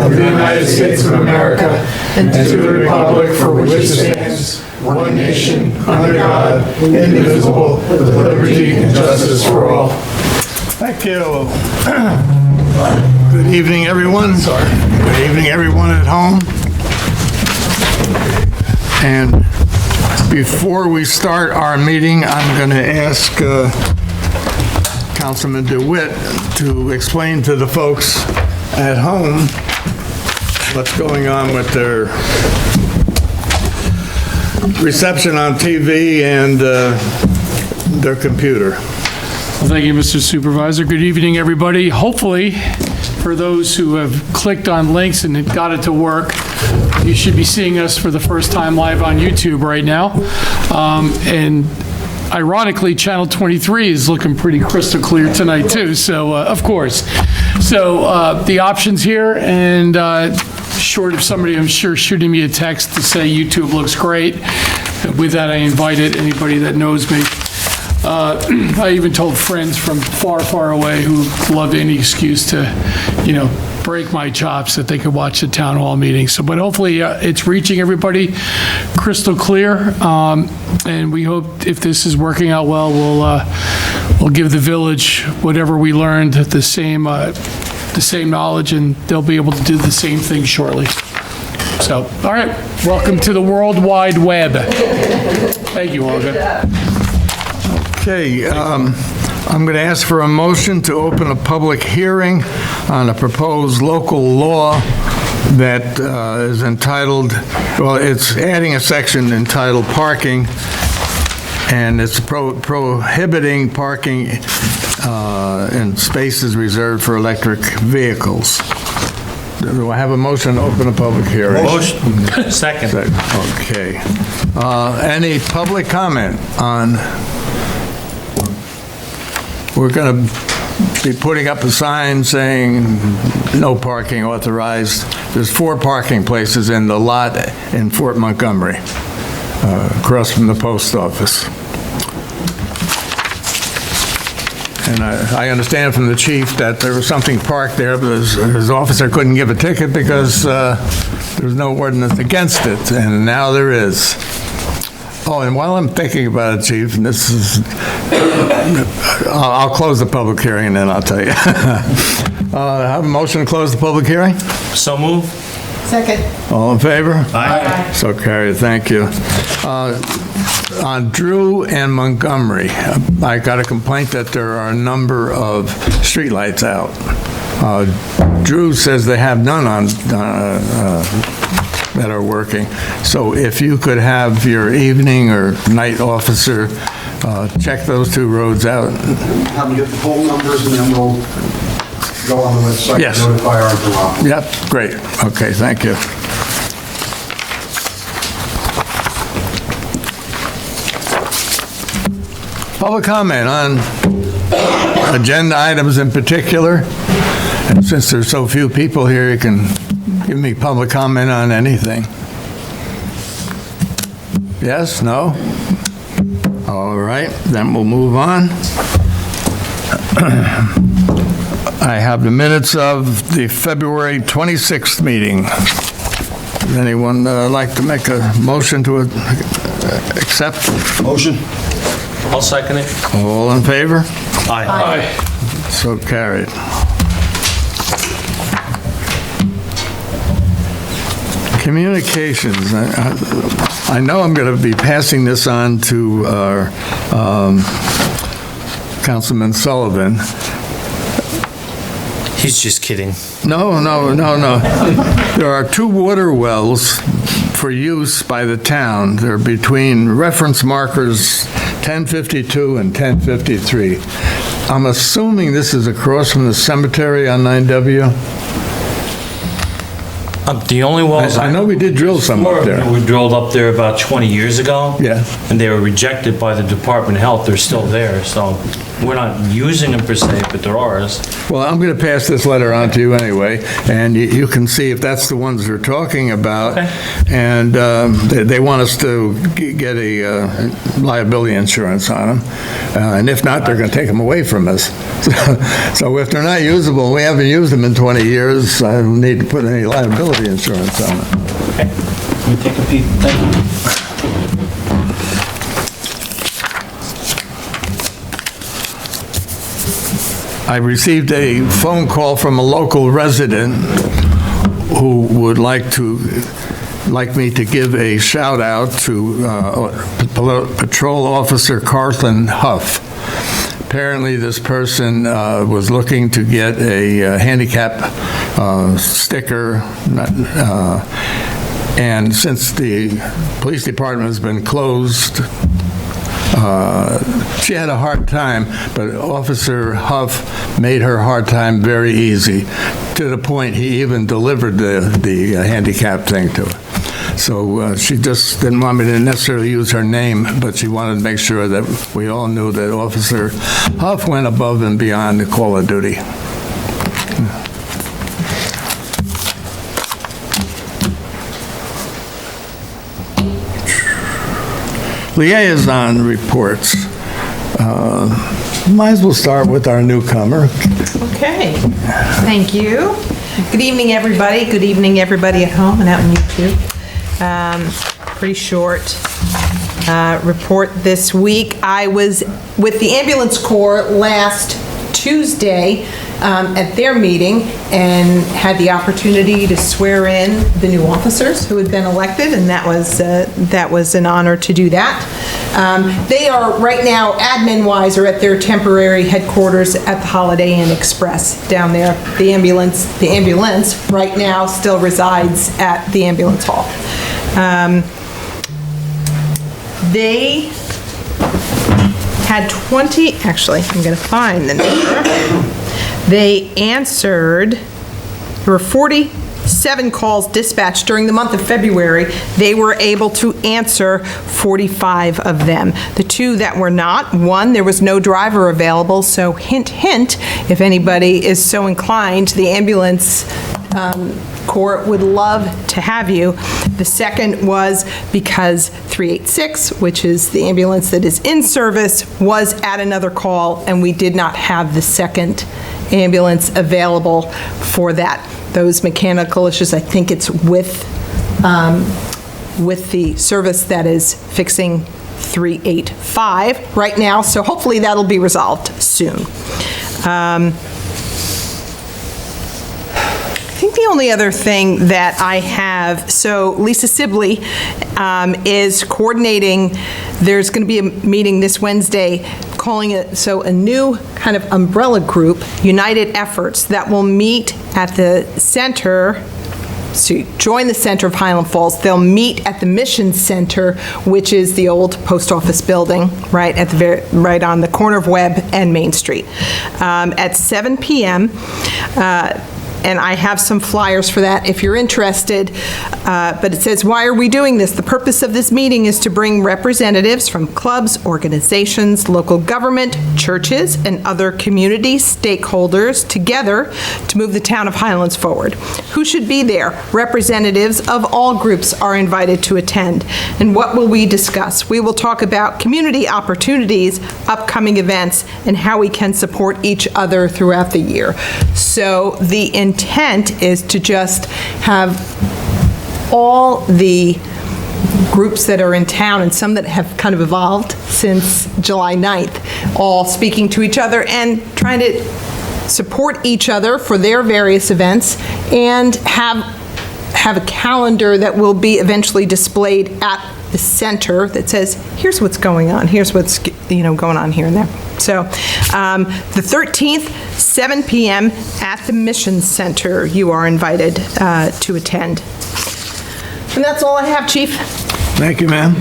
of the United States of America and to the republic for which it stands, one nation, under God, indivisible, with liberty and justice for all. Thank you. Good evening, everyone. Good evening, everyone at home. And before we start our meeting, I'm going to ask Councilman DeWitt to explain to the folks at home what's going on with their reception on TV and their computer. Well, thank you, Mr. Supervisor. Good evening, everybody. Hopefully, for those who have clicked on links and got it to work, you should be seeing us for the first time live on YouTube right now. And ironically, Channel 23 is looking pretty crystal clear tonight, too, so, of course. So the options here, and short of somebody, I'm sure, shooting me a text to say YouTube looks great. With that, I invited anybody that knows me. I even told friends from far, far away who loved any excuse to, break my chops that they could watch the town hall meeting. So, but hopefully it's reaching everybody crystal clear. And we hope if this is working out well, we'll give the village whatever we learned, the same knowledge, and they'll be able to do the same thing shortly. So, all right, welcome to the World Wide Web. Thank you, Olga. Okay, I'm going to ask for a motion to open a public hearing on a proposed local law that is entitled, well, it's adding a section entitled parking, and it's prohibiting parking in spaces reserved for electric vehicles. Do I have a motion to open a public hearing? Motion. Second. Okay. Any public comment on... We're going to be putting up a sign saying no parking authorized. There's 4 parking places in the lot in Fort Montgomery, across from the post office. And I understand from the chief that there was something parked there, but his officer couldn't give a ticket because there was no ordinance against it, and now there is. Oh, and while I'm thinking about it, Chief, and this is, I'll close the public hearing and then I'll tell you. I have a motion to close the public hearing? So move. Second. All in favor? Aye. So carried, thank you. On Drew and Montgomery, I got a complaint that there are a number of streetlights out. Drew says they have none on that are working. So if you could have your evening or night officer check those 2 roads out. Have them get the poll numbers and then we'll go on the website Yes. and notify our interlocutor. Yep, great. Okay, thank you. Public comment on agenda items in particular. And since there's so few people here, you can give me public comment on anything. Yes? No? All right, then we'll move on. I have the minutes of the February 26th meeting. Does anyone like to make a motion to accept? Motion? I'll second it. All in favor? Aye. So carried. Communications. I know I'm going to be passing this on to our Councilman Sullivan. He's just kidding. No. There are 2 water wells for use by the town. They're between reference markers 1052 and 1053. I'm assuming this is across from the cemetery on 9W. The only wells I know we did drill some up there. We drilled up there about 20 years ago. Yeah. And they were rejected by the Department of Health. They're still there, so We're not using them per se, but they're ours. Well, I'm going to pass this letter on to you anyway, and you can see if that's the ones they're talking about. Okay. And they want us to get a liability insurance on them. And if not, they're going to take them away from us. So if they're not usable, we haven't used them in 20 years, I don't need to put any liability insurance on them. Okay. Let me take a peek. Thank you. I received a phone call from a local resident who would like me to give a shout out to Patrol Officer Carlton Huff. Apparently, this person was looking to get a handicap sticker, and since the police department has been closed, she had a hard time, but Officer Huff made her hard time very easy, to the point he even delivered the handicap thing to her. So she just didn't want me to necessarily use her name, but she wanted to make sure that we all knew that Officer Huff went above and beyond the call of duty. Liaison reports. Might as well start with our newcomer. Okay, thank you. Good evening, everybody. Good evening, everybody at home and out on YouTube. Pretty short report this week. I was with the Ambulance Corps last Tuesday at their meeting and had the opportunity to swear in the new officers who had been elected, and that was an honor to do that. They are right now, admin-wise, are at their temporary headquarters at the Holiday Inn Express down there. The ambulance right now still resides at the ambulance hall. They had 20, actually, I'm going to find the number. They answered, there were 47 calls dispatched during the month of February. They were able to answer 45 of them. The two that were not, one, there was no driver available, so hint, hint, if anybody is so inclined, the ambulance Corps would love to have you. The second was because 386, which is the ambulance that is in service, was at another call, and we did not have the second ambulance available for that. Those mechanical issues, I think it's with the service that is fixing 385 right now, so hopefully that'll be resolved soon. I think the only other thing that I have, so Lisa Sibley is coordinating, there's going to be a meeting this Wednesday, calling it, so a new kind of umbrella group, United Efforts, that will meet at the center, to join the center of Highland Falls. They'll meet at the Mission Center, which is the old post office building, right at the right on the corner of Webb and Main Street, at 7 p.m. And I have some flyers for that if you're interested. But it says, why are we doing this? The purpose of this meeting is to bring representatives from clubs, organizations, local government, churches, and other community stakeholders together to move the town of Highlands forward. Who should be there? Representatives of all groups are invited to attend. And what will we discuss? We will talk about community opportunities, upcoming events, and how we can support each other throughout the year. So the intent is to just have all the groups that are in town and some that have kind of evolved since July 9th, all speaking to each other and trying to support each other for their various events, and have a calendar that will be eventually displayed at the center that says, here's what's going on, here's what's going on here and there. So the 13th, 7 p.m. at the Mission Center, you are invited to attend. And that's all I have, Chief. Thank you, ma'am.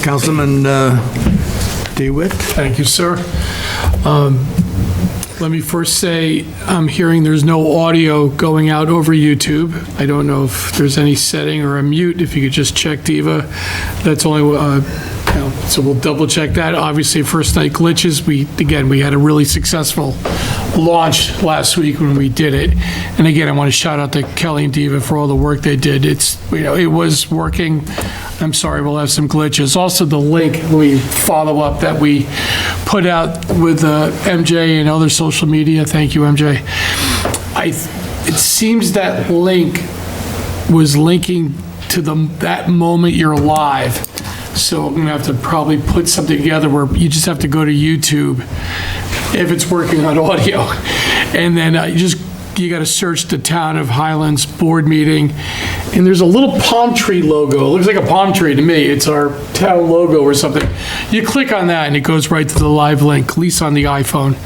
Councilman DeWitt? Thank you, sir. Let me first say, I'm hearing there's no audio going out over YouTube. I don't know if there's any setting or a mute. If you could just check, Diva. That's only So we'll double check that. Obviously, first night glitches, we had a really successful launch last week when we did it. And again, I want to shout out to Kelly and Diva for all the work they did. It was working. I'm sorry, we'll have some glitches. Also, the link, we follow up that we put out with MJ and other social media. Thank you, MJ. It seems that link was linking to that moment you're live. So I'm gonna have to probably put something together where you just have to go to YouTube if it's working on audio. And then you gotta search the Town of Highlands board meeting. And there's a little palm tree logo. It looks like a palm tree to me. It's our town logo or something. You click on that and it goes right to the live link, at least on the iPhone.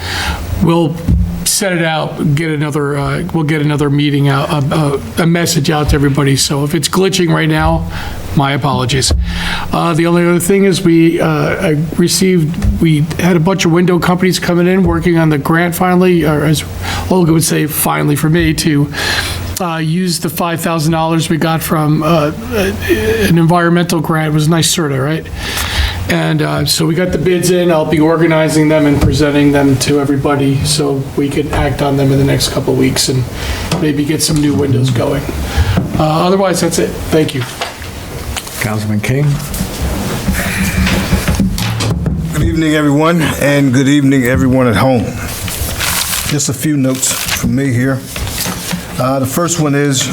We'll set it out, we'll get another meeting out, a message out to everybody. So if it's glitching right now, my apologies. The only other thing is we had a bunch of window companies coming in, working on the grant finally, or as Olga would say, finally for me, to use the $5,000 we got from an environmental grant. It was nice CERTA, right? And so we got the bids in. I'll be organizing them and presenting them to everybody so we can act on them in the next couple of weeks and maybe get some new windows going. Otherwise, that's it. Thank you. Councilman King? Good evening, everyone, and good evening, everyone at home. Just a few notes from me here. The first one is,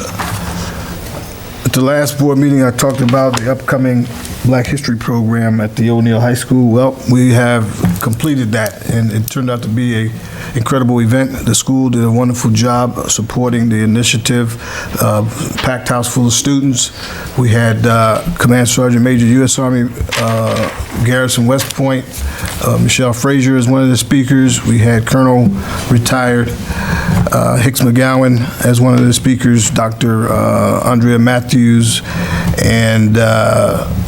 at the last board meeting, I talked about the upcoming Black History program at the O'Neill High School. Well, we have completed that, and it turned out to be an incredible event. The school did a wonderful job supporting the initiative. Packed house full of students. We had Command Sergeant Major U.S. Army Garrison West Point, Michelle Frazier as one of the speakers. We had Colonel retired Hicks McGowan as one of the speakers, Dr. Andrea Matthews, and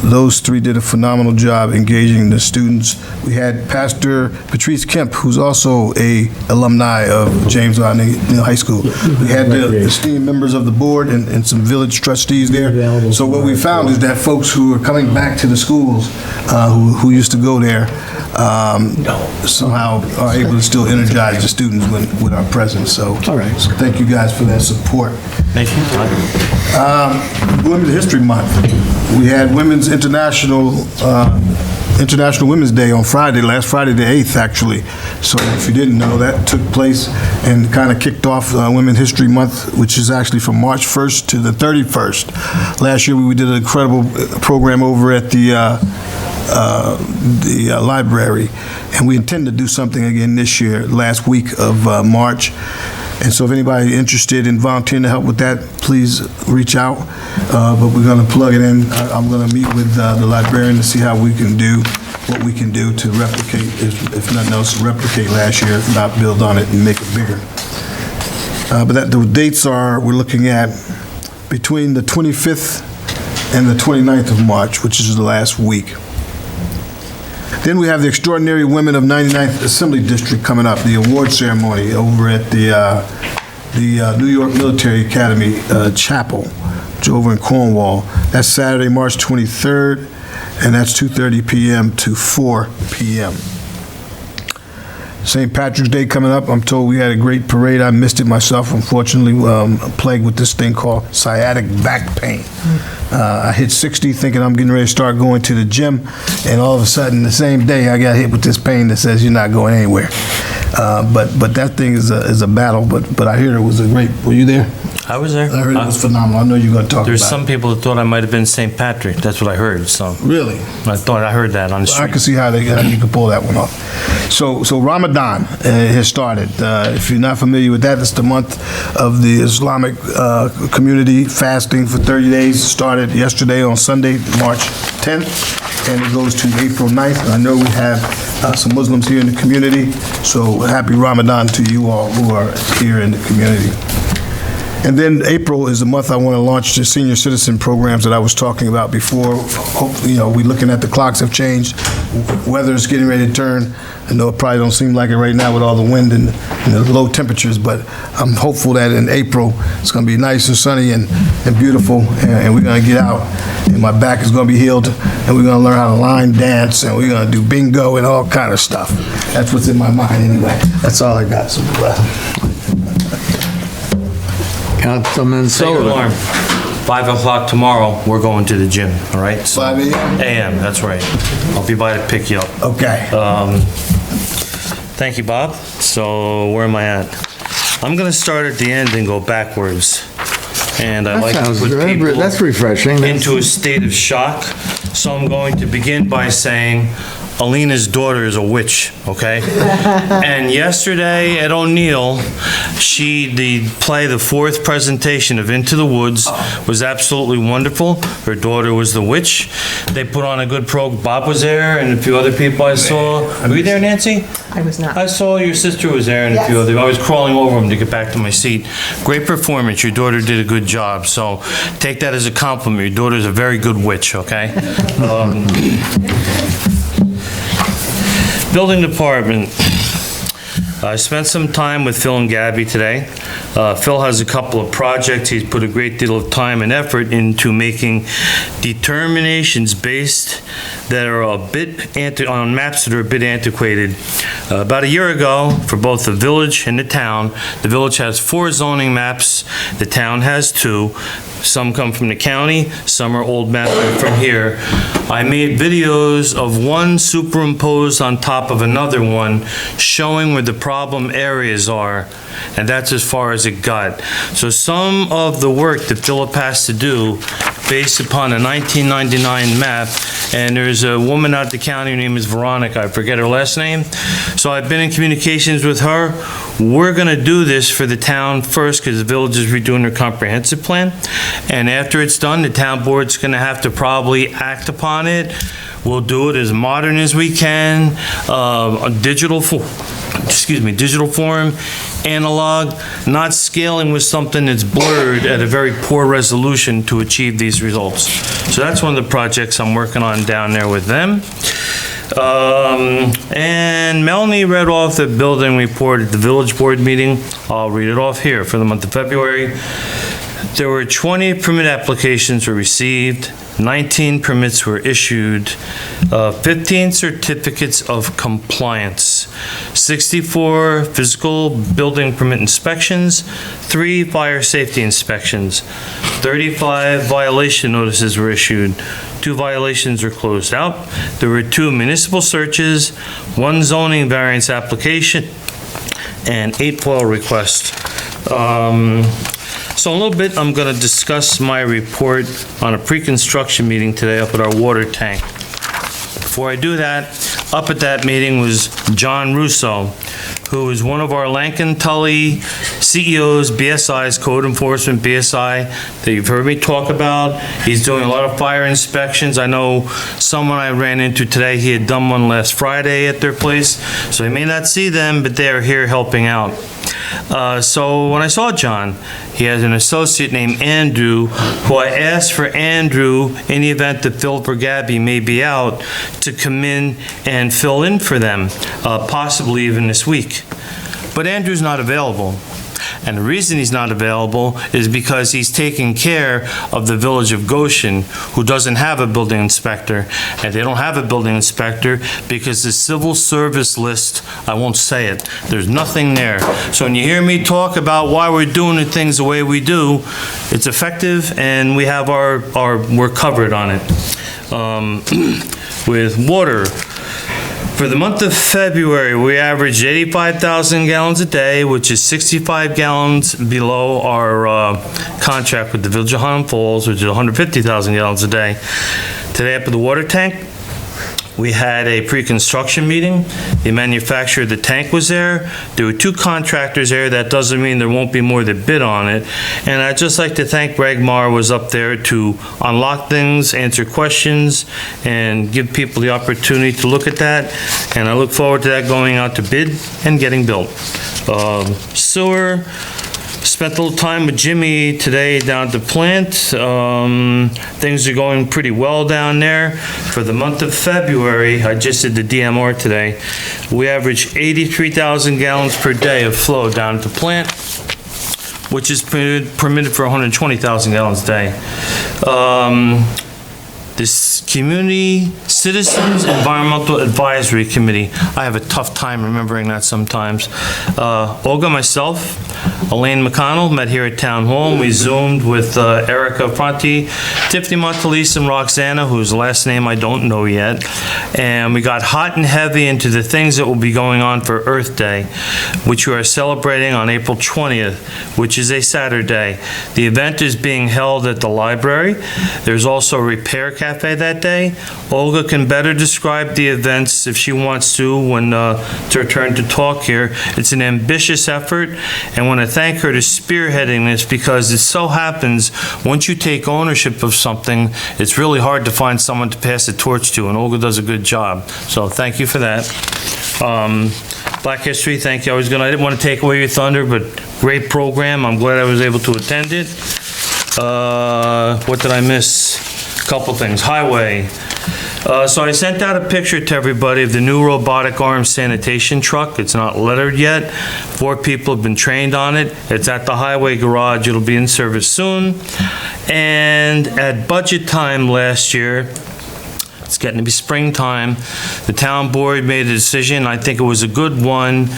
those three did a phenomenal job engaging the students. We had Pastor Patrice Kemp, who's also a alumni of James O'Neill High School. We had the esteemed members of the board and some village trustees there. So what we found is that folks who are coming back to the schools, who used to go there, somehow are able to still energize the students with our presence. So thank you guys for that support. Thank you. Women's History Month. We had Women's International Women's Day on Friday, last Friday the 8th, actually. So if you didn't know, that took place and kind of kicked off Women's History Month, which is actually from March 1st to the 31st. Last year, we did an incredible program over at the library, and we intend to do something again this year, last week of March. And so if anybody interested in volunteering to help with that, please reach out. But we're going to plug it in. I'm going to meet with the librarian to see how we can do what we can do to replicate, if nothing else, replicate last year, if not build on it and make it bigger. But the dates are, we're looking at between the 25th and the 29th of March, which is the last week. Then we have the Extraordinary Women of 99th Assembly District coming up, the award ceremony over at the New York Military Academy Chapel, which is over in Cornwall. That's Saturday, March 23rd, and that's 2:30 p.m. to 4 p.m. St. Patrick's Day coming up. I'm told we had a great parade. I missed it myself, unfortunately. Plagued with this thing called sciatic back pain. I hit 60 thinking I'm getting ready to start going to the gym, and all of a sudden, the same day, I got hit with this pain that says you're not going anywhere. But that thing is a battle, but I hear it was a great, were you there? I was there. I heard it was phenomenal. I know you're going to talk about it. There's some people that thought I might have been St. Patrick. That's what I heard, so. Really? I heard that on the I street. can see how you can pull that one off. So Ramadan has started. If you're not familiar with that, it's the month of the Islamic community fasting for 30 days. Started yesterday on Sunday, March 10th, and it goes to April 9th. I know we have some Muslims here in the community, so happy Ramadan to you all who are here in the community. And then April is the month I want to launch the senior citizen programs that I was talking about before. Hopefully, we're looking at the clocks have changed. Weather's getting ready to turn. I know it probably don't seem like it right now with all the wind and the low temperatures, but I'm hopeful that in April, it's going to be nice and sunny and beautiful, and we're going to get out, and my back is going to be healed, and we're going to learn how to line dance, and we're going to do bingo and all kind of stuff. That's what's in my mind anyway. That's all I got. Councilman Take an Sullivan. alarm. 5 o'clock tomorrow, we're going to the gym, all right? 5 a.m.? AM, that's right. I'll be by to pick you up. Okay. Thank you, Bob. So where am I at? I'm gonna start at the end and go backwards. And I That like to sounds put very- people that's refreshing. into a state of shock. So I'm going to begin by saying Alina's daughter is a witch, okay? And yesterday at O'Neill, the fourth presentation of Into the Woods was absolutely wonderful. Her daughter was the witch. They put on a good Bob was there and a few other people I saw. Were you there, Nancy? I was not. I saw your sister was there and a few Yes. other, I was crawling over them to get back to my seat. Great performance, your daughter did a good job, so take that as a compliment. Your daughter's a very good witch, okay? Building department. I spent some time with Phil and Gabby today. Phil has a couple of projects. He's put a great deal of time and effort into making determinations based that are a bit on maps that are a bit antiquated. About a year ago, for both the village and the town, the village has 4 zoning maps. The town has 2. Some come from the county, some are old maps from here. I made videos of one superimposed on top of another one, showing where the problem areas are, and that's as far as it got. So some of the work that Philip has to do, based upon a 1999 map, and there's a woman out at the county, her name is Veronica, I forget her last name. So I've been in communications with her. We're gonna do this for the town first, because the village is redoing their comprehensive plan. And after it's done, the town board's gonna have to probably act upon it. We'll do it as modern as we can, digital form, analog, not scaling with something that's blurred at a very poor resolution to achieve these results. So that's one of the projects I'm working on down there with them. And Melanie read off the building report at the village board meeting. I'll read it off here for the month of February. There were 20 permit applications were received, 19 permits were issued, 15 certificates of compliance, 64 physical building permit inspections, 3 fire safety inspections, 35 violation notices were issued, 2 violations were closed out. There were 2 municipal searches, 1 zoning variance application, and 8 FOIL requests. So in a little bit, I'm going to discuss my report on a pre-construction meeting today up at our water tank. Before I do that, up at that meeting was John Russo, who is one of our Lankin Tully CEOs, BSI's code enforcement, BSI, that you've heard me talk about. He's doing a lot of fire inspections. I know someone I ran into today, he had done one last Friday at their place, so he may not see them, but they're here helping out. So when I saw John, he has an associate named Andrew, who I asked for Andrew, in the event that Phil or Gabby may be out, to come in and fill in for them, possibly even this week. But Andrew's not available. And the reason he's not available is because he's taking care of the village of Goshen, who doesn't have a building inspector. And they don't have a building inspector because the civil service list, I won't say it, there's nothing there. So when you hear me talk about why we're doing the things the way we do, it's effective and we have we're covered on it. With water, for the month of February, we averaged 85,000 gallons a day, which is 65 gallons below our contract with the Village of Highlands Falls, which is 150,000 gallons a day. Today up at the water tank, we had a pre-construction meeting. The manufacturer of the tank was there. There were 2 contractors there. That doesn't mean there won't be more that bid on it. And I'd just like to thank Greg Marr was up there to unlock things, answer questions, and give people the opportunity to look at that. And I look forward to that going out to bid and getting built. Sewer Spent a little time with Jimmy today down at the plant. Things are going pretty well down there. For the month of February, I just did the DMR today, we averaged 83,000 gallons per day of flow down at the plant, which is permitted for 120,000 gallons a day. This Community Citizens Environmental Advisory Committee, I have a tough time remembering that sometimes. Olga, myself, Elaine McConnell met here at Town Hall, and we Zoomed with Erica Fronti, Tiffany Montalese, and Roxana, whose last name I don't know yet. And we got hot and heavy into the things that will be going on for Earth Day, which we are celebrating on April 20th, which is a Saturday. The event is being held at the library. There's also a repair cafe that day. Olga can better describe the events if she wants to when it's her turn to talk here. It's an ambitious effort, and I want to thank her to spearheading this, because it so happens once you take ownership of something, it's really hard to find someone to pass the torch to, and Olga does a good job. So thank you for that. Black History, thank you. I didn't want to take away your thunder, but great program. I'm glad I was able to attend it. What did I miss? A couple things. Highway. So I sent out a picture to everybody of the new robotic arm sanitation truck. It's not lettered yet. 4 people have been trained on it. It's at the highway garage. It'll be in service soon. And at budget time last year, it's getting to be springtime, the town board made a decision, I think it was a good one,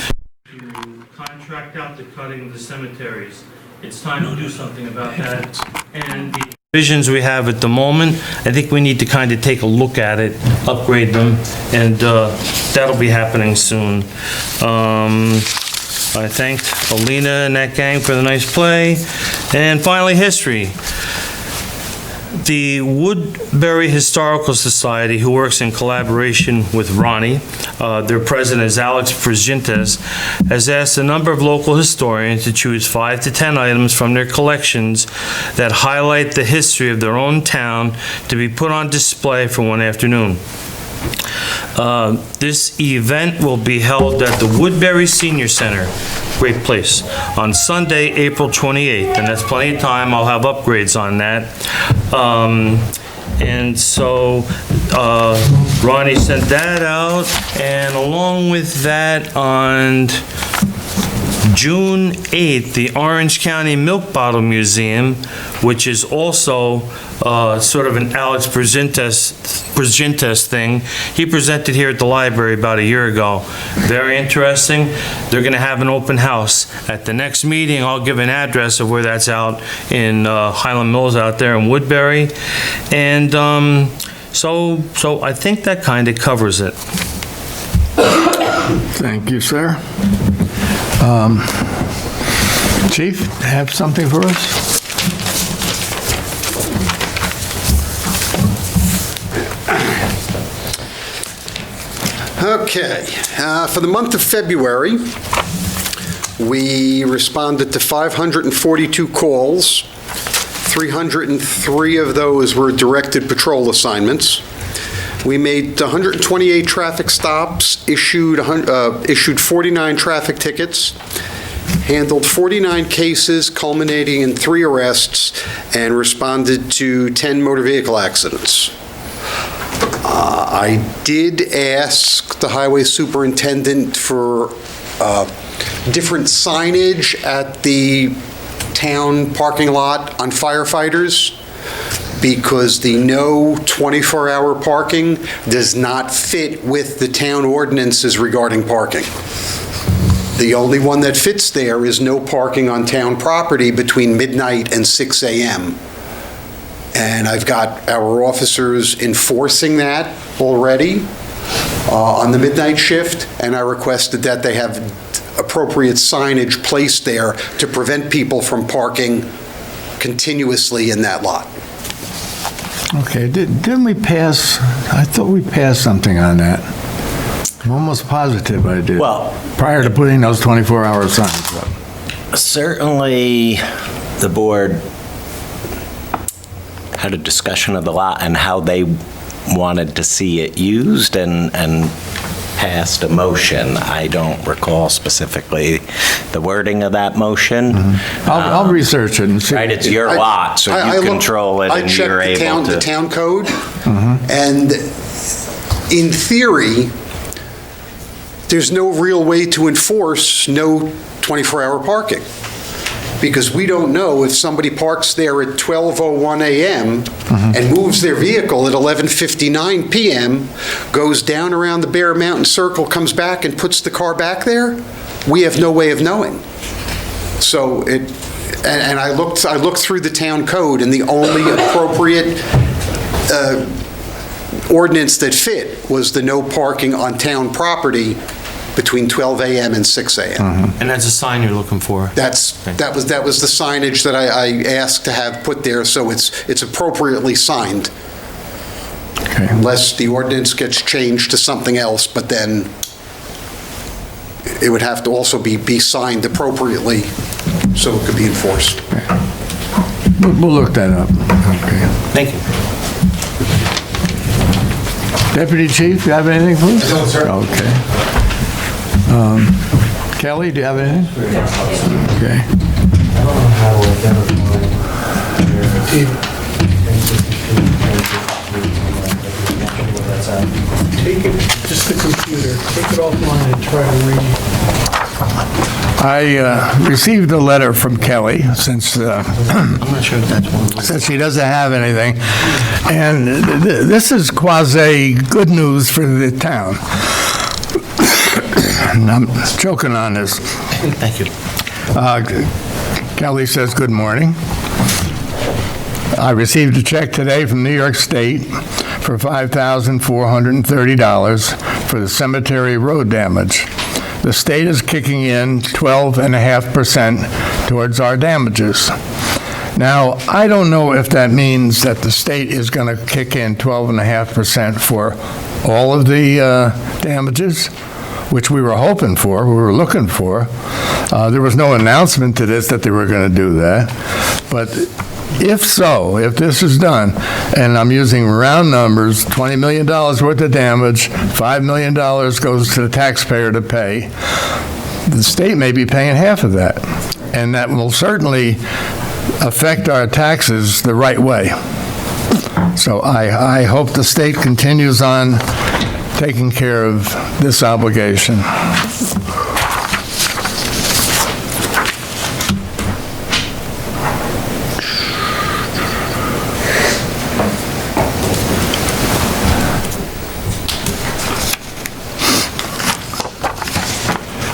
to contract out the cutting of the cemeteries. It's time to do something about that. And the visions we have at the moment, I think we need to kind of take a look at it, upgrade them, and that'll be happening soon. I thanked Alina and that gang for the nice play. And finally, history. The Woodbury Historical Society, who works in collaboration with Ronnie, their president is Alex Przintes, has asked a number of local historians to choose 5 to 10 items from their collections that highlight the history of their own town to be put on display for one afternoon. This event will be held at the Woodbury Senior Center, great place, on Sunday, April 28th, and that's plenty of time. I'll have upgrades on that. And so Ronnie sent that out, and along with that, on June 8th, the Orange County Milk Bottle Museum, which is also sort of an Alex Przintes thing. He presented here at the library about a year ago. Very interesting. They're going to have an open house. At the next meeting, I'll give an address of where that's out in Highland Mills out there in Woodbury. And so I think that kind of covers it. Thank you, sir. Chief, have something for us? Okay, for the month of February, we responded to 542 calls. 303 of those were directed patrol assignments. We made 128 traffic stops, issued 49 traffic tickets, handled 49 cases culminating in 3 arrests, and responded to 10 motor vehicle accidents. I did ask the highway superintendent for different signage at the town parking lot on firefighters, because the no 24-hour parking does not fit with the town ordinances regarding parking. The only one that fits there is no parking on town property between midnight and 6 a.m. And I've got our officers enforcing that already on the midnight shift, and I requested that they have appropriate signage placed there to prevent people from parking continuously in that lot. Okay, didn't we pass, I thought we passed something on that. I'm almost positive I did. Well, prior to putting those 24-hour signs up. certainly the board had a discussion of the lot and how they wanted to see it used and passed a motion. I don't recall specifically the wording of that motion. I'll research it and see. Right, it's your lot, so I you looked- control it and you're I able checked the to. town code, and in theory, there's no real way to enforce no 24-hour parking, because we don't know if somebody parks there at 12:01 a.m. and moves their vehicle at 11:59 p.m., goes down around the Bear Mountain Circle, comes back and puts the car back there. We have no way of knowing. So and I looked through the town code, and the only appropriate ordinance that fit was the no parking on town property between 12 a.m. and 6 a.m. And that's a sign you're looking for? That was the signage that I asked to have put there, so it's appropriately signed. Okay. Unless the ordinance gets changed to something else, but then it would have to also be signed appropriately so it could be enforced. We'll look that up. Okay. Thank you. Deputy Chief, you have anything, please? No, sir. Okay. Kelly, do you have anything? Okay. Take it, just the computer, take it offline and try to read it. I received a letter from Kelly since I'm not sure if that's one. since she doesn't have anything. And this is quasi-good news for the town. And I'm choking on this. Thank you. Kelly says, "Good morning. I received a check today from New York State for $5,430 for the cemetery road damage. The state is kicking in 12.5% towards our damages. Now, I don't know if that means that the state is going to kick in 12.5% for all of the damages, which we were hoping for, we were looking for. There was no announcement to this that they were going to do that. But if so, if this is done, and I'm using round numbers, $20 million worth of damage, $5 million goes to the taxpayer to pay, the state may be paying half of that. And that will certainly affect our taxes the right way. So I hope the state continues on taking care of this obligation.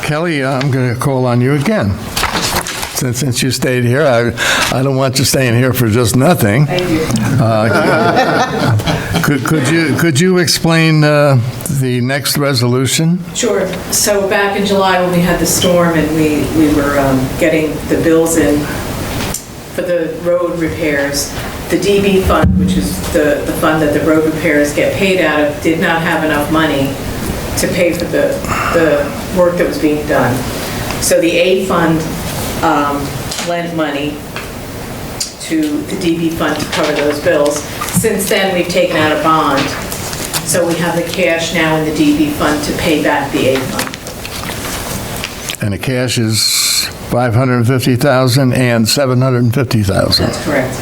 Kelly, I'm going to call on you again. Since you stayed here, I don't want you staying here for just nothing. Thank you. Could you explain the next resolution? Sure. So back in July, when we had the storm and we were getting the bills in for the road repairs, the DB fund, which is the fund that the road repairs get paid out of, did not have enough money to pay for the work that was being done. So the A fund lent money to the DB fund to cover those bills. Since then, we've taken out a bond, so we have the cash now in the DB fund to pay back the A fund. And the cash is $550,000 and $750,000. That's correct.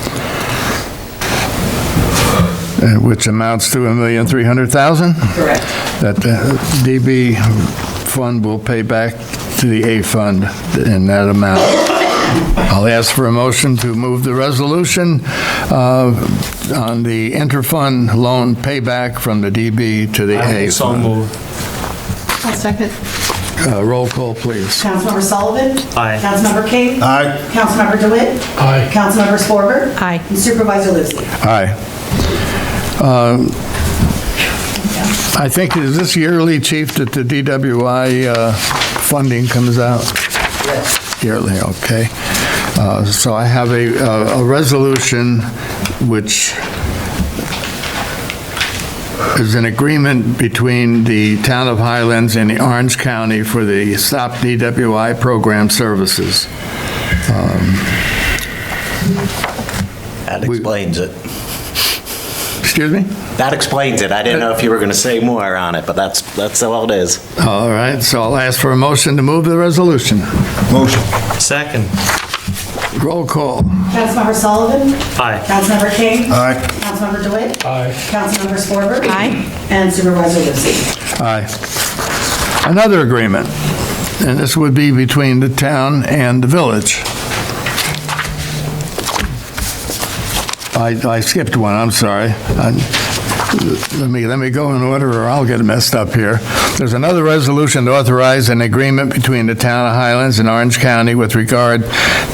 Which amounts to $1,300,000? Correct. That the DB fund will pay back to the A fund in that amount. I'll ask for a motion to move the resolution on the interfund loan payback from the DB to the A So fund. moved. I'll second. Roll call, please. Councilmember Sullivan? Aye. Councilmember King? Aye. Councilmember DeWitt? Aye. Councilmember Scorber? Aye. And Supervisor Lucy? Aye. I think, is this yearly, Chief, that the DWI funding comes out? Yes. Yearly, okay. So I have a resolution which is an agreement between the Town of Highlands and the Orange County for the Stop DWI program services. That explains it. Excuse me? That explains it. I didn't know if you were going to say more on it, but that's all it is. All right, so I'll ask for a motion to move the resolution. Motion. Second. Roll call. Councilmember Sullivan? Aye. Councilmember King? Aye. Councilmember DeWitt? Aye. Councilmember Scorber? Aye. And Supervisor Lipsy. Aye. Another agreement, and this would be between the town and the village. I skipped one, I'm sorry. Let me go in order or I'll get messed up here. There's another resolution to authorize an agreement between the town of Highlands and Orange County with regard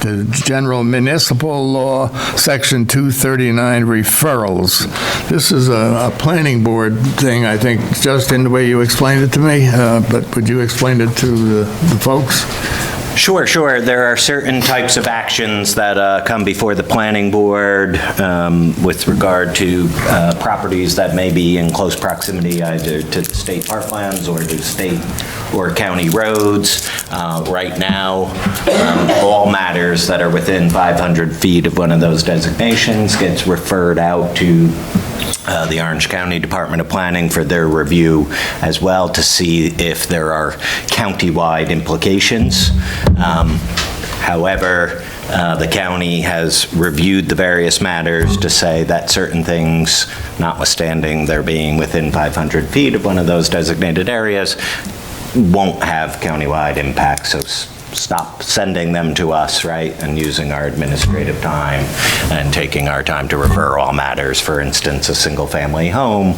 to general municipal law, section 239 referrals. This is a planning board thing, I think, just in the way you explained it to me, but would you explain it to the folks? Sure. There are certain types of actions that come before the planning board with regard to properties that may be in close proximity either to state parklands or to state or county roads. Right now, all matters that are within 500 feet of one of those designations gets referred out to the Orange County Department of Planning for their review as well to see if there are county-wide implications. However, the county has reviewed the various matters to say that certain things, notwithstanding there being within 500 feet of one of those designated areas, won't have county-wide impact. So stop sending them to us, right, and using our administrative time and taking our time to refer all matters. For instance, a single-family home,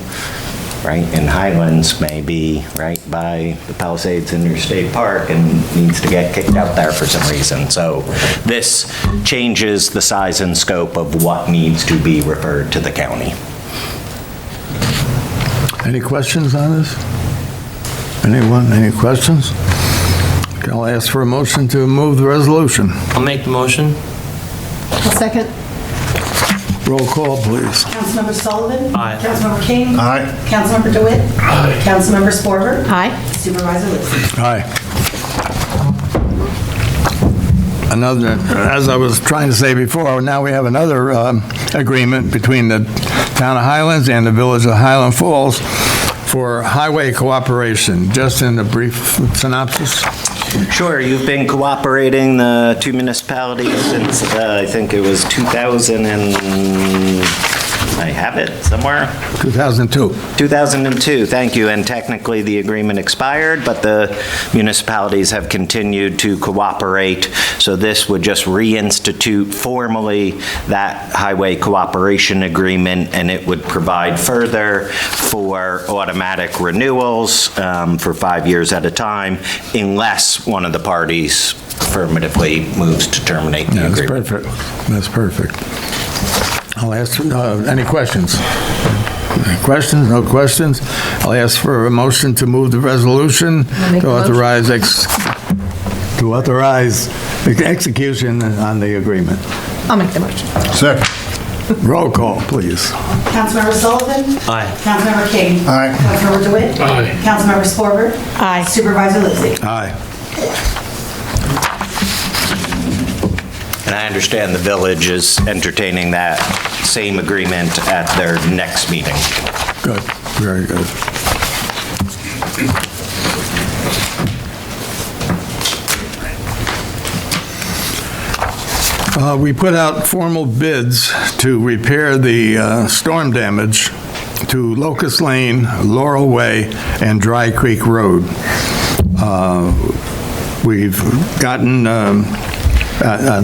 right, in Highlands may be right by the Palisades Interstate Park and needs to get kicked out there for some reason. So this changes the size and scope of what needs to be referred to the county. Any questions on this? Anyone, any questions? I'll ask for a motion to move the resolution. I'll make the motion. I'll second. Roll call, please. Councilmember Sullivan? Aye. Councilmember King? Aye. Councilmember DeWitt? Aye. Councilmember Scorber? Aye. Supervisor Lipsy. Aye. Another, as I was trying to say before, now we have another agreement between the town of Highlands and the village of Highland Falls for highway cooperation. Just in a brief synopsis. Sure, you've been cooperating, the two municipalities, since I think it was 2000 and, I have it somewhere? 2002. 2002, thank you. And technically, the agreement expired, but the municipalities have continued to cooperate. So this would just reinstitute formally that highway cooperation agreement, and it would provide further for automatic renewals for 5 years at a time, unless one of the parties affirmatively moves to terminate the That's agreement. perfect. That's perfect. I'll ask, any questions? Any questions? No questions? I'll ask for a motion to move the resolution make to the motion. authorize the execution on the agreement. I'll make the motion. Second. Roll call, please. Councilmember Sullivan? Aye. Councilmember King? Aye. Councilmember DeWitt? Aye. Councilmember Scorber? Aye. Supervisor Lipsy. Aye. And I understand the village is entertaining that same agreement at their next meeting. Good, very good. We put out formal bids to repair the storm damage to Locust Lane, Laurel Way, and Dry Creek Road. We've gotten on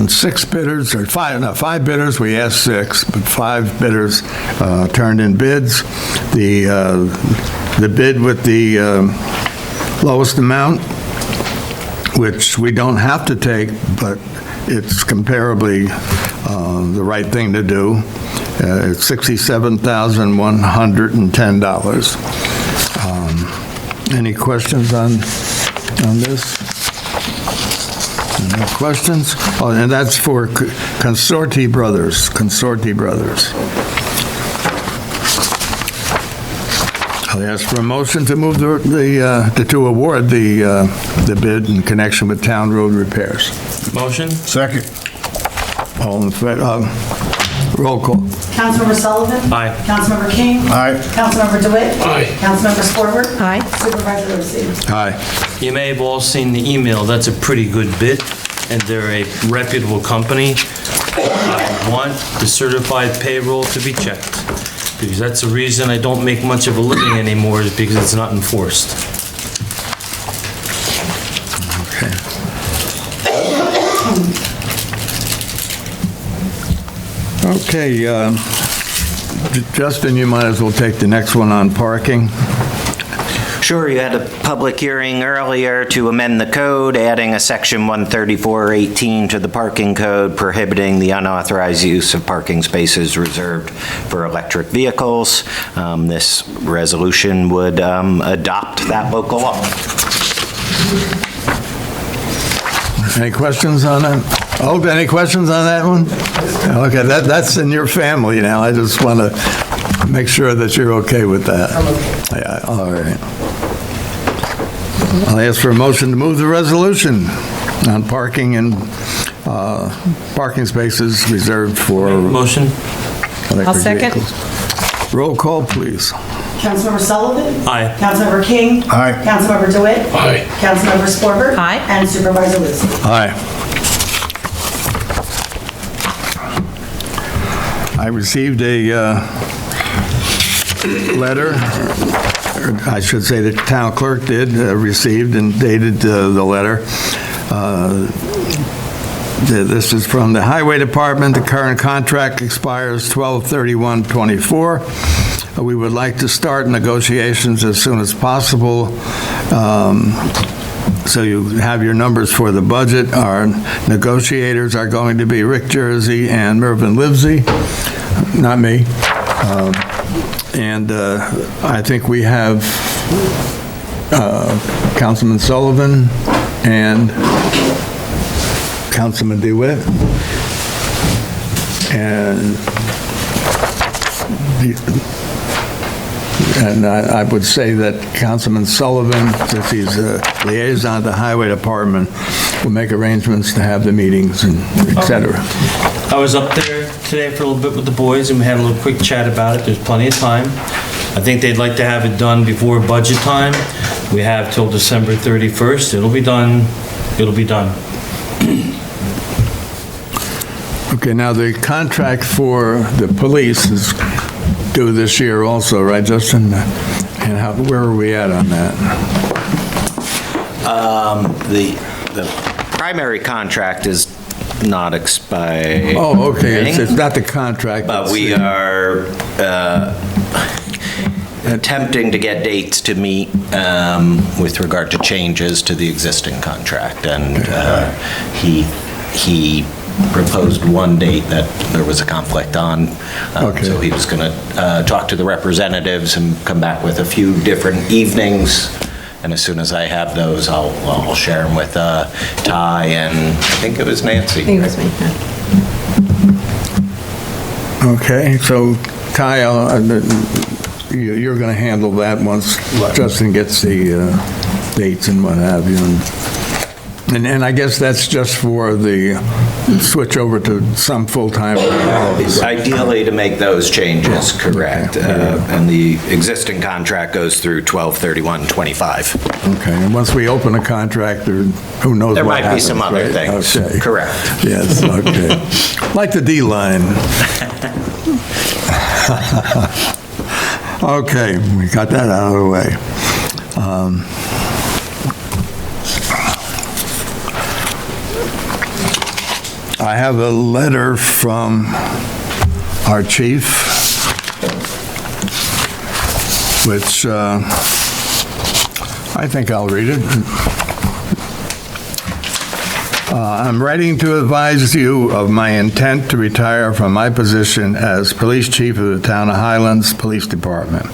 6 bidders, or 5 bidders, we asked 6, but 5 bidders turned in bids. The bid with the lowest amount, which we don't have to take, but it's comparably the right thing to do, it's $67,110. Any questions on this? No questions? Oh, and that's for Consorti Brothers. I'll ask for a motion to move to award the bid in connection with town road repairs. Motion? Second. All in favor? Roll call. Councilmember Sullivan? Aye. Councilmember King? Aye. Councilmember DeWitt? Aye. Councilmember Scorber? Aye. Supervisor Lucy? Aye. You may have all seen the email. That's a pretty good bid, and they're a reputable company. I want the certified payroll to be checked, because that's the reason I don't make much of a living anymore, is because it's not enforced. Okay. Okay, Justin, you might as well take the next one on parking. Sure, you had a public hearing earlier to amend the code, adding a section 13418 to the parking code prohibiting the unauthorized use of parking spaces reserved for electric vehicles. This resolution would adopt that local law. Any questions on that? Oh, any questions on that one? Okay, that's in your family now. I just want to make sure that you're okay with that. Yeah, all right. I'll ask for a motion to move the resolution on parking and parking spaces reserved for Motion? electric I'll second. vehicles. Roll call, please. Councilmember Sullivan? Aye. Councilmember King? Aye. Councilmember DeWitt? Aye. Councilmember Scorber? Aye. And Supervisor Lucy? Aye. I received a letter, or I should say the town clerk did, received and dated the letter. This is from the Highway Department. The current contract expires 12/31/24. We would like to start negotiations as soon as possible. So you have your numbers for the budget. Our negotiators are going to be Rick Jersey and Mervyn Livesey, not me. And I think we have Councilman Sullivan and Councilman DeWitt. And I would say that Councilman Sullivan, since he's a liaison to the Highway Department, will make arrangements to have the meetings and et cetera. I was up there today for a little bit with the boys, and we had a little quick chat about it. There's plenty of time. I think they'd like to have it done before budget time. We have till December 31st. It'll be done. It'll be done. Okay, now the contract for the police is due this year also, right, Justin? And where are we at on that? The primary contract is not expired. Oh, okay, it's not the contract. But we are attempting to get dates to meet with regard to changes to the existing contract. And he proposed one date that there was a conflict on. Okay. So he was going to talk to the representatives and come back with a few different evenings. And as soon as I have those, I'll share them with Ty and I think it was Nancy. I think it was me. Okay, so Ty, you're going to handle that once Justin gets the dates and what have you. And I guess that's just for the switch over to some full-time. Ideally to make those changes, correct. And the existing contract goes through 12/31/25. Okay, and once we open a contract, who knows There what might be happens, some other right? things. Okay. Correct. Yes, okay. Like the D line. Okay, we got that out of the way. I have a letter from our chief, which I think I'll read it. I'm writing to advise you of my intent to retire from my position as police chief of the town of Highlands Police Department.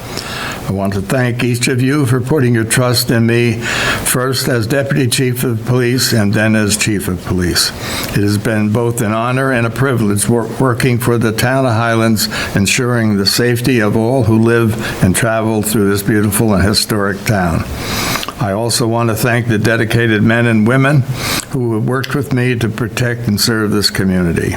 I want to thank each of you for putting your trust in me, first as deputy chief of police and then as chief of police. It has been both an honor and a privilege working for the town of Highlands, ensuring the safety of all who live and travel through this beautiful and historic town. I also want to thank the dedicated men and women who have worked with me to protect and serve this community.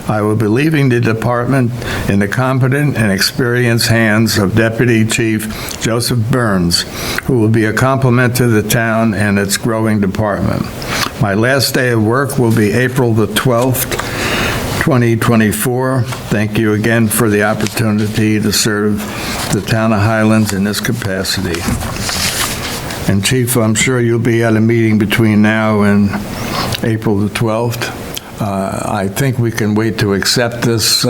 I will be leaving the department in the competent and experienced hands of Deputy Chief Joseph Burns, who will be a complement to the town and its growing department. My last day of work will be April the 12th, 2024. Thank you again for the opportunity to serve the town of Highlands in this capacity. And Chief, I'm sure you'll be at a meeting between now and April the 12th. I think we can wait to accept this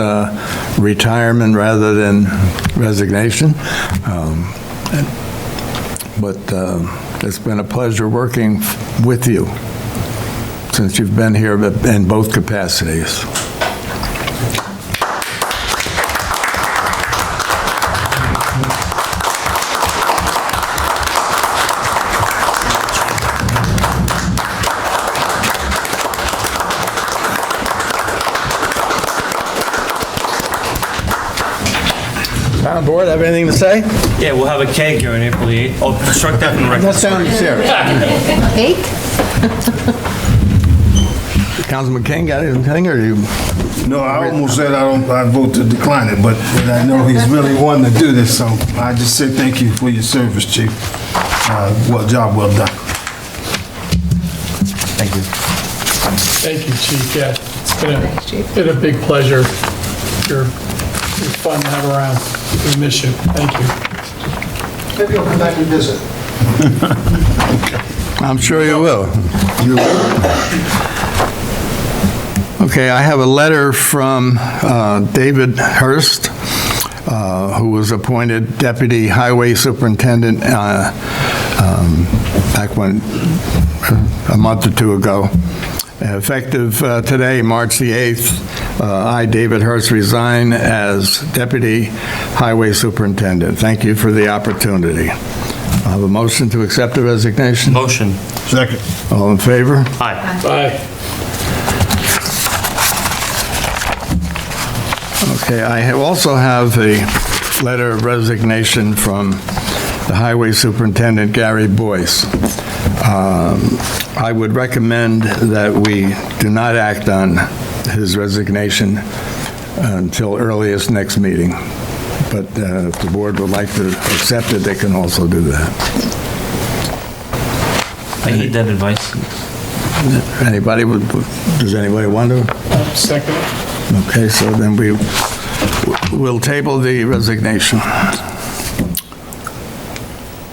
retirement rather than resignation. But it's been a pleasure working with you since you've been here in both capacities. Town board, have anything to say? Yeah, we'll have a cake here on April the 8th. Oh, struck that from the record. That sounded serious. Cake? Councilman King, got anything, or you? No, I almost said I vote to decline it, but I know he's really wanting to do this, so I just say thank you for your service, Chief. Job well done. Thank you. Thank you, Chief. Yeah, it's been a big pleasure. You're fun to have around. We miss you. Thank you. Maybe you'll come back and visit. I'm sure you will. Okay, I have a letter from David Hurst, who was appointed Deputy Highway Superintendent back a month or two ago. Effective today, March the 8th, I, David Hurst, resign as Deputy Highway Superintendent. Thank you for the opportunity. I have a motion to accept the resignation. Motion. Second. All in favor? Aye. Bye. Okay, I also have a letter of resignation from the Highway Superintendent, Gary Boyce. I would recommend that we do not act on his resignation until earliest next meeting. But if the board would like to accept it, they can also do that. I need that advice. Does anybody want to? Second. Okay, so then we'll table the resignation.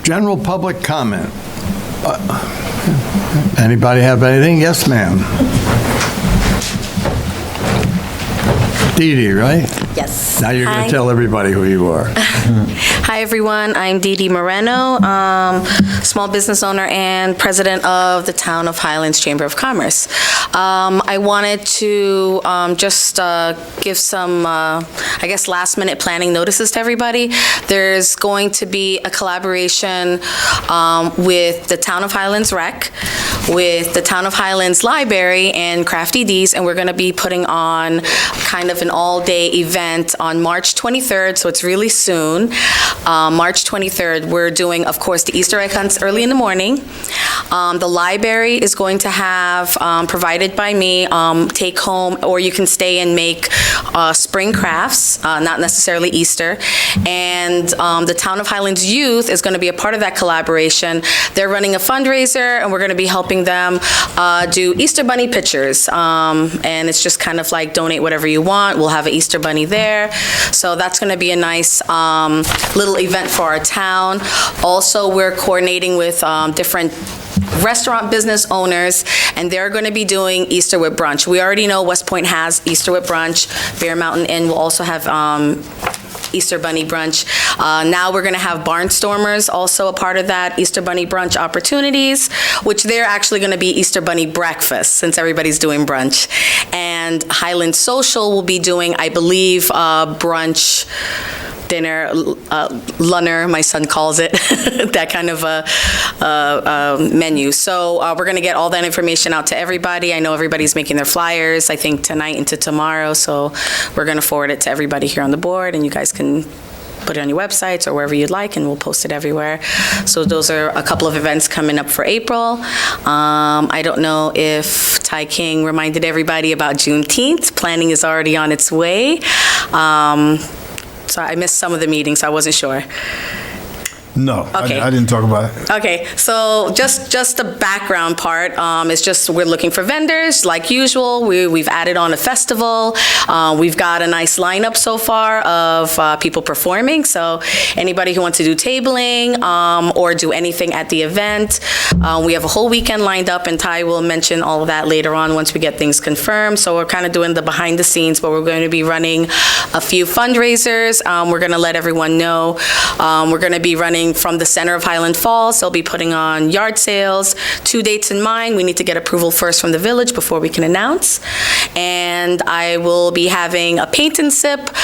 General public comment. Anybody have anything? Yes, ma'am. Dee Dee, right? Yes. Now you're going Hi. to tell everybody who you are. Hi, everyone. I'm Dee Dee Moreno, small business owner and president of the Town of Highlands Chamber of Commerce. I wanted to just give some, I guess, last-minute planning notices to everybody. There's going to be a collaboration with the Town of Highlands Rec, with the Town of Highlands Library and Crafty D's, and we're going to be putting on kind of an all-day event on March 23rd, so it's really soon. March 23rd, we're doing, of course, the Easter egg hunts early in the morning. The library is going to have, provided by me, take home, or you can stay and make spring crafts, not necessarily Easter. And the Town of Highlands Youth is going to be a part of that collaboration. They're running a fundraiser, and we're going to be helping them do Easter Bunny pictures. And it's just kind of like donate whatever you want. We'll have an Easter Bunny there. So that's going to be a nice little event for our town. Also, we're coordinating with different restaurant business owners, and they're going to be doing Easter with brunch. We already know West Point has Easter with brunch. Bear Mountain Inn will also have Easter Bunny brunch. Now we're going to have Barnstormers also a part of that Easter Bunny brunch opportunities, which they're actually going to be Easter Bunny breakfast since everybody's doing brunch. And Highland Social will be doing, I believe, brunch, dinner, lunner, my son calls it, that kind of menu. So we're going to get all that information out to everybody. I know everybody's making their flyers, I think tonight into tomorrow, so we're going to forward it to everybody here on the board, and you guys can put it on your websites or wherever you'd like, and we'll post it everywhere. So those are a couple of events coming up for April. I don't know if Ty King reminded everybody about Juneteenth. Planning is already on its way. So I missed some of the meetings, so I wasn't sure. No, Okay. I didn't talk about it. Okay, so just the background part is just we're looking for vendors like usual. We've added on a festival. We've got a nice lineup so far of people performing. So anybody who wants to do tabling or do anything at the event, we have a whole weekend lined up, and Ty will mention all of that later on once we get things confirmed. So we're kind of doing the behind the scenes, but we're going to be running a few fundraisers. We're going to let everyone know. We're going to be running from the center of Highland Falls. They'll be putting on yard sales. 2 dates in mind. We need to get approval first from the village before we can announce. And I will be having a paint and sip,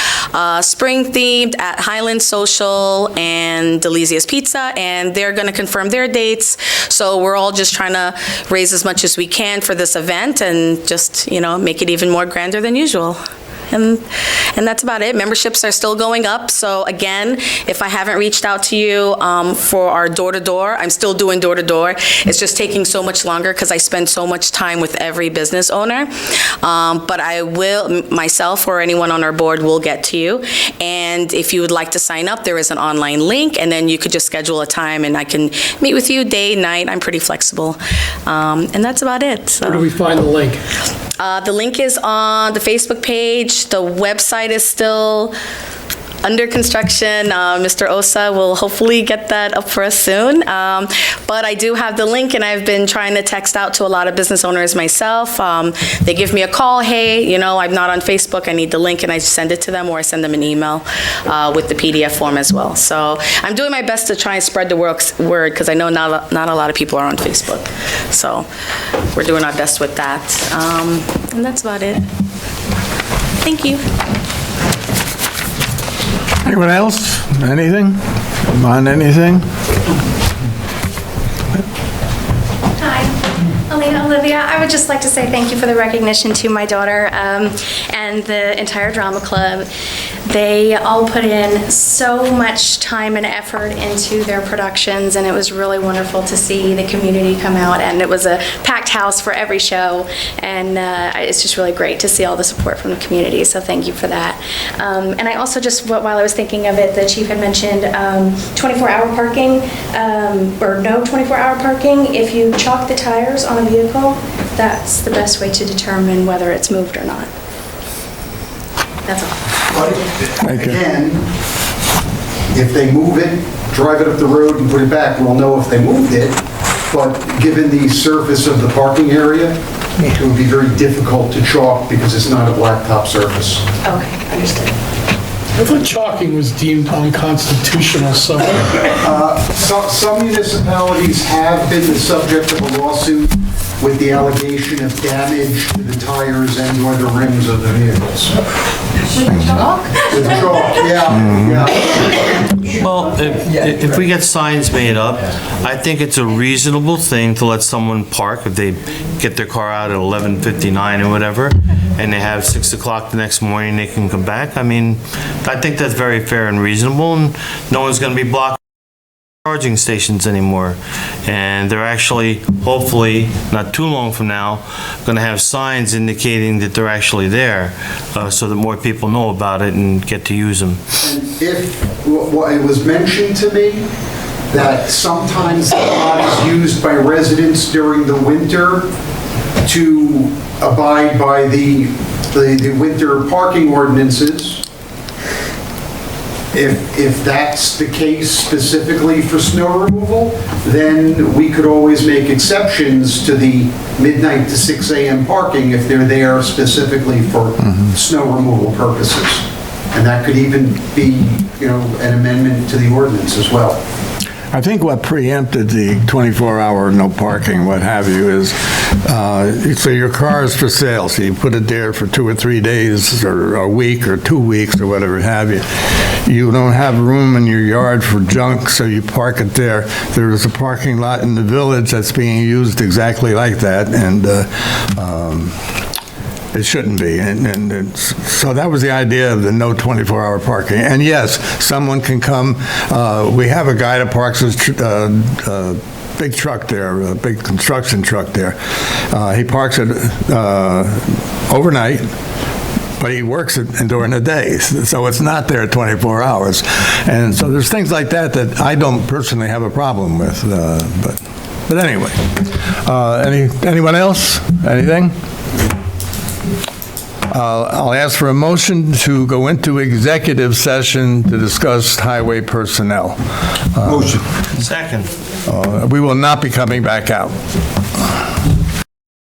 spring themed at Highland Social and Delicia's Pizza, and they're going to confirm their dates. So we're all just trying to raise as much as we can for this event and just, make it even more grander than usual. And that's about it. Memberships are still going up. So again, if I haven't reached out to you for our door-to-door, I'm still doing door-to-door. It's just taking so much longer because I spend so much time with every business owner. But I will, myself or anyone on our board will get to you. And if you would like to sign up, there is an online link, and then you could just schedule a time and I can meet with you day, night. I'm pretty flexible. And that's about it. So. Where do we find the link? The link is on the Facebook page. The website is still under construction. Mr. Osa will hopefully get that up for us soon. But I do have the link, and I've been trying to text out to a lot of business owners myself. They give me a call, hey, I'm not on Facebook, I need the link, and I send it to them, or I send them an email with the PDF form as well. So I'm doing my best to try and spread the word, because I know not a lot of people are on Facebook. So we're doing our best with that. And that's about it. Thank you. Anyone else? Anything? On anything? Hi, Alina, Olivia. I would just like to say thank you for the recognition to my daughter and the entire drama club. They all put in so much time and effort into their productions, and it was really wonderful to see the community come out, and it was a packed house for every show, and it's just really great to see all the support from the community, so thank you for that. And I also just, while I was thinking of it, the chief had mentioned 24-hour parking, or no 24-hour parking. If you chalk the tires on a vehicle, that's the best way to determine whether it's moved or not. That's all. But again, if they move it, drive it up the road and put it back, we'll know if they moved it. But given the surface of the parking area, it would be very difficult to chalk because it's not a blacktop surface. Okay, understood. I thought chalking was deemed unconstitutional somewhere. Some municipalities have been the subject of a lawsuit with the allegation of damage to the tires and or the rims of the vehicles. With chalk? With chalk, yeah. Well, if we get signs made up, I think it's a reasonable thing to let someone park if they get their car out at 11:59 or whatever, and they have 6 o'clock the next morning, they can come back. I mean, I think that's very fair and reasonable, and no one's going to be blocking charging stations anymore. And they're actually, hopefully, not too long from now, going to have signs indicating that they're actually there, so that more people know about it and get to use them. And if, well, it was mentioned to me that sometimes the lot is used by residents during the winter to abide by the winter parking ordinances. If that's the case specifically for snow removal, then we could always make exceptions to the midnight to 6 a.m. parking if they're there specifically for snow removal purposes. And that could even be, an amendment to the ordinance as well. I think what preempted the 24-hour no parking, what have you, is, so your car is for sale, so you put it there for 2 or 3 days, or a week, or 2 weeks, or whatever have you. You don't have room in your yard for junk, so you park it there. There is a parking lot in the village that's being used exactly like that, and It shouldn't be, so that was the idea of the no 24-hour parking. And yes, someone can come, we have a guy that parks his big truck there, a big construction truck there. He parks it overnight, but he works it during the day, so it's not there 24 hours. And so there's things like that that I don't personally have a problem with, but anyway. Anyone else? Anything? I'll ask for a motion to go into executive session to discuss highway personnel. Motion. Second. We will not be coming back out.